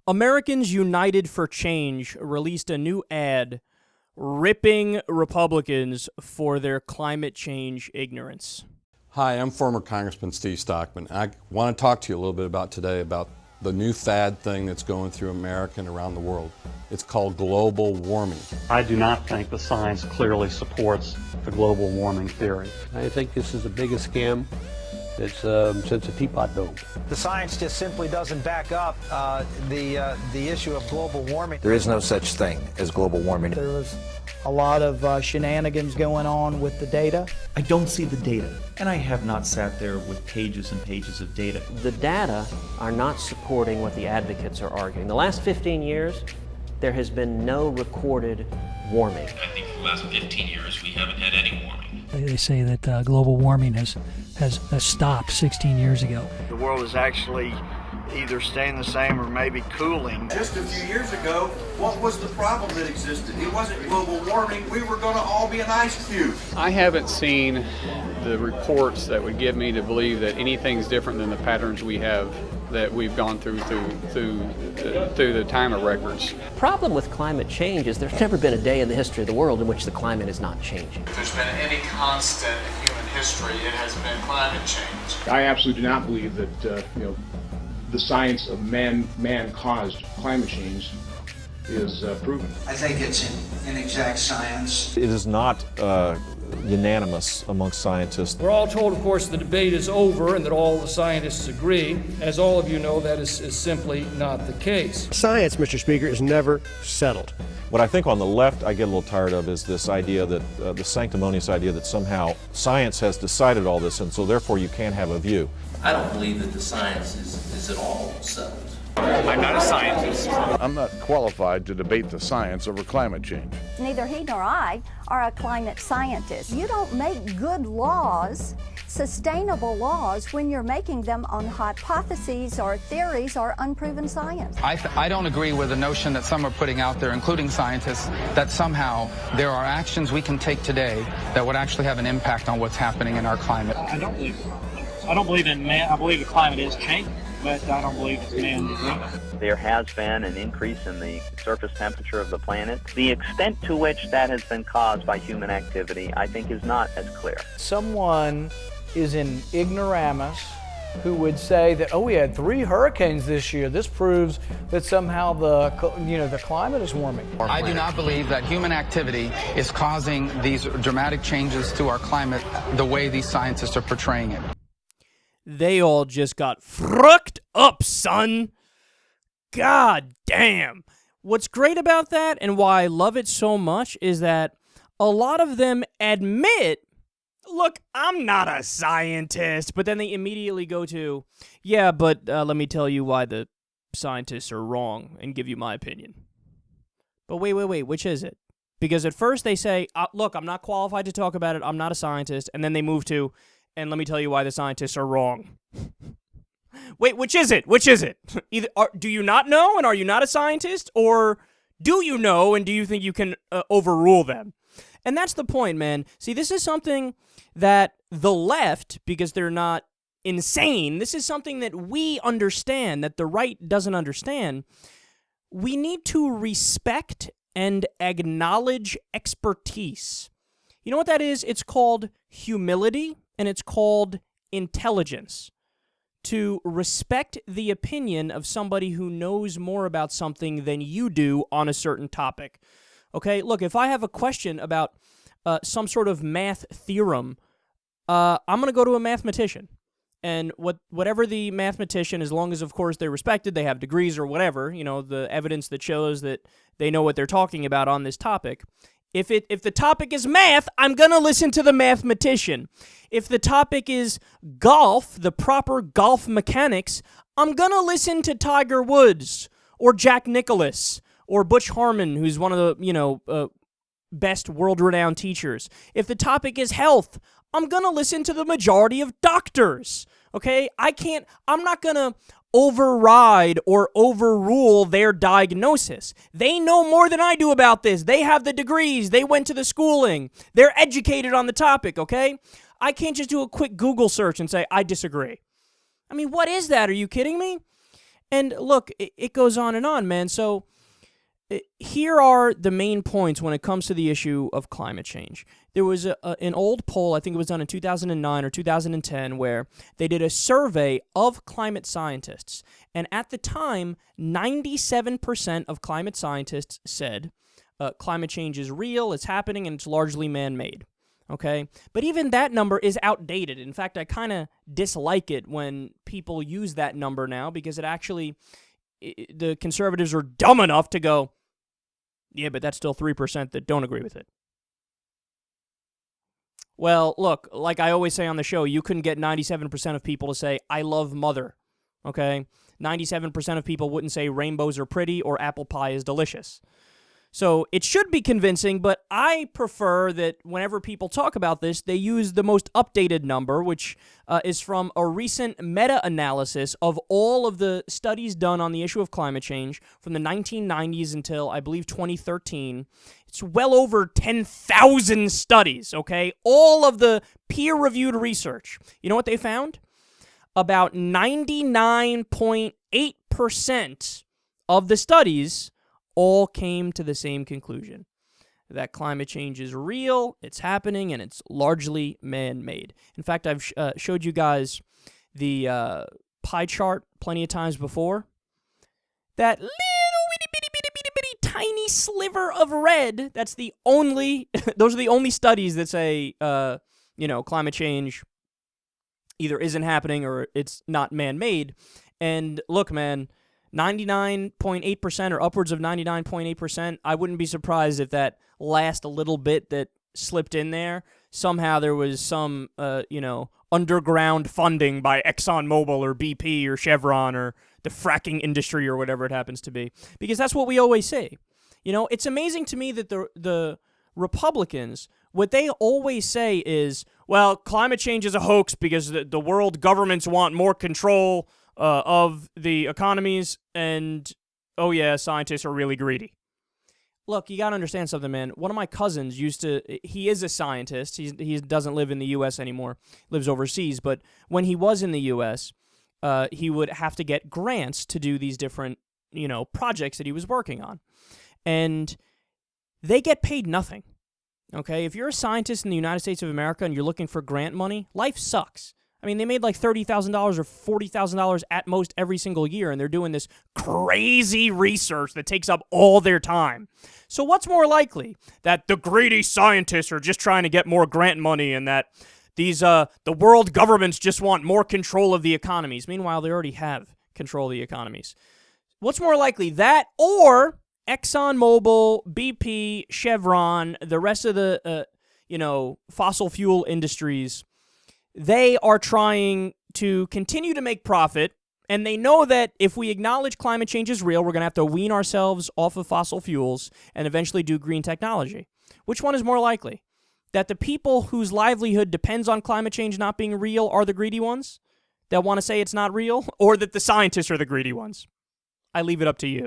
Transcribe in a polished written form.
Americans United for Change released a new ad ripping Republicans for their climate change ignorance. Hi, I'm former Congressman Steve Stockman. I want to talk to you a little bit about today about the new fad thing that's going through America and around the world. It's called global warming. I do not think the science clearly supports the global warming theory. I think this is the biggest scam that's since the teapot dome. The science just simply doesn't back up the issue of global warming. There is no such thing as global warming. There was a lot of shenanigans going on with the data. I don't see the data, and I have not sat there with pages and pages of data. The data are not supporting what the advocates are arguing. The last 15 years, there has been no recorded warming. I think for the last 15 years, we haven't had any warming. They say that global warming has stopped 16 years ago. The world is actually either staying the same or maybe cooling. Just a few years ago, what was the problem that existed? It wasn't global warming. We were going to all be an ice cube. I haven't seen the reports that would give me to believe that anything's different than the patterns we have that we've gone through the time of records. Problem with climate change is there's never been a day in the history of the world in which the climate is not changing. If there's been any constant in human history, it has been climate change. I absolutely do not believe that the science of man-caused climate change is proven. I think it's an inexact science. It is not unanimous amongst scientists. We're all told, of course, the debate is over and that all the scientists agree. As all of you know, that is simply not the case. Science, Mr. Speaker, is never settled. What I think on the left I get a little tired of is this idea that, the sanctimonious idea that somehow science has decided all this and so therefore you can't have a view. I don't believe that the science is at all settled. I'm not a scientist. I'm not qualified to debate the science over climate change. Neither he nor I are a climate scientist. You don't make good laws, sustainable laws, when you're making them on hypotheses or theories or unproven science. I don't agree with the notion that some are putting out there, including scientists, that somehow there are actions we can take today that would actually have an impact on what's happening in our climate. I don't believe in man. I believe the climate is changing, but I don't believe it's man-driven. There has been an increase in the surface temperature of the planet. The extent to which that has been caused by human activity, I think, is not as clear. Someone is in ignoramus who would say that, oh, we had 3 hurricanes this year. This proves that somehow the climate is warming. I do not believe that human activity is causing these dramatic changes to our climate the way these scientists are portraying it. They all just got frucked up, son. God damn. What's great about that and why I love it so much is that a lot of them admit, look, I'm not a scientist, but then they immediately go to, yeah, but let me tell you why the scientists are wrong and give you my opinion. But wait, which is it? Because at first they say, look, I'm not qualified to talk about it, I'm not a scientist, and then they move to, and let me tell you why the scientists are wrong. Wait, which is it? Which is it? Either do you not know and are you not a scientist? Or do you know and do you think you can overrule them? And that's the point, man. See, this is something that the left, because they're not insane, this is something that we understand, that the right doesn't understand. We need to respect and acknowledge expertise. You know what that is? It's called humility. And it's called intelligence. To respect the opinion of somebody who knows more about something than you do on a certain topic. Okay, look, if I have a question about some sort of math theorem, I'm going to go to a mathematician. And whatever the mathematician, as long as, of course, they're respected, they have degrees or whatever, the evidence that shows that they know what they're talking about on this topic. If the topic is math, I'm going to listen to the mathematician. If the topic is golf, the proper golf mechanics, I'm going to listen to Tiger Woods or Jack Nicklaus or Butch Harmon, who's one of the, best world-renowned teachers. If the topic is health, I'm going to listen to the majority of doctors. Okay? I'm not going to override or overrule their diagnosis. They know more than I do about this. They have the degrees. They went to the schooling. They're educated on the topic, okay? I can't just do a quick Google search and say, I disagree. I mean, what is that? Are you kidding me? And look, it goes on, man. So here are the main points when it comes to the issue of climate change. There was an old poll, I think it was done in 2009 or 2010, where they did a survey of climate scientists. And at the time, 97% of climate scientists said climate change is real, it's happening, and it's largely man-made. Okay? But even that number is outdated. In fact, I kind of dislike it when people use that number now, because it actually, the conservatives are dumb enough to go, yeah, but that's still 3% that don't agree with it. Well, look, like I always say on the show, you couldn't get 97% of people to say, I love mother, okay? 97% of people wouldn't say rainbows are pretty or apple pie is delicious. So it should be convincing, but I prefer that whenever people talk about this, they use the most updated number, which is from a recent meta-analysis of all of the studies done on the issue of climate change from the 1990s until, I believe, 2013. It's well over 10,000 studies, okay? All of the peer-reviewed research. You know what they found? About 99.8% of the studies all came to the same conclusion, that climate change is real, it's happening, and it's largely man-made. In fact, I've showed you guys the pie chart plenty of times before. That little bitty tiny sliver of red, that's the only, those are the only studies that say, climate change either isn't happening or it's not man-made. And look, man, 99.8% or upwards of 99.8%, I wouldn't be surprised if that last little bit that slipped in there, somehow there was some, underground funding by ExxonMobil or BP or Chevron or the fracking industry or whatever it happens to be. Because that's what we always say. You know, it's amazing to me that the Republicans, what they always say is, well, climate change is a hoax because the world governments want more control of the economies, and, oh yeah, scientists are really greedy. Look, you got to understand something, man. One of my cousins he is a scientist. He doesn't live in the U.S. anymore, lives overseas, but when he was in the U.S., he would have to get grants to do these different, projects that he was working on. And they get paid nothing, okay? If you're a scientist in the United States of America and you're looking for grant money, life sucks. I mean, they made like $30,000 or $40,000 at most every single year, and they're doing this crazy research that takes up all their time. So what's more likely? That the greedy scientists are just trying to get more grant money, and that the world governments just want more control of the economies. Meanwhile, they already have control of the economies. What's more likely? That or ExxonMobil, BP, Chevron, the rest of the, fossil fuel industries, they are trying to continue to make profit, and they know that if we acknowledge climate change is real, we're going to have to wean ourselves off of fossil fuels and eventually do green technology. Which one is more likely? That the people whose livelihood depends on climate change not being real are the greedy ones that want to say it's not real, or that the scientists are the greedy ones? I leave it up to you.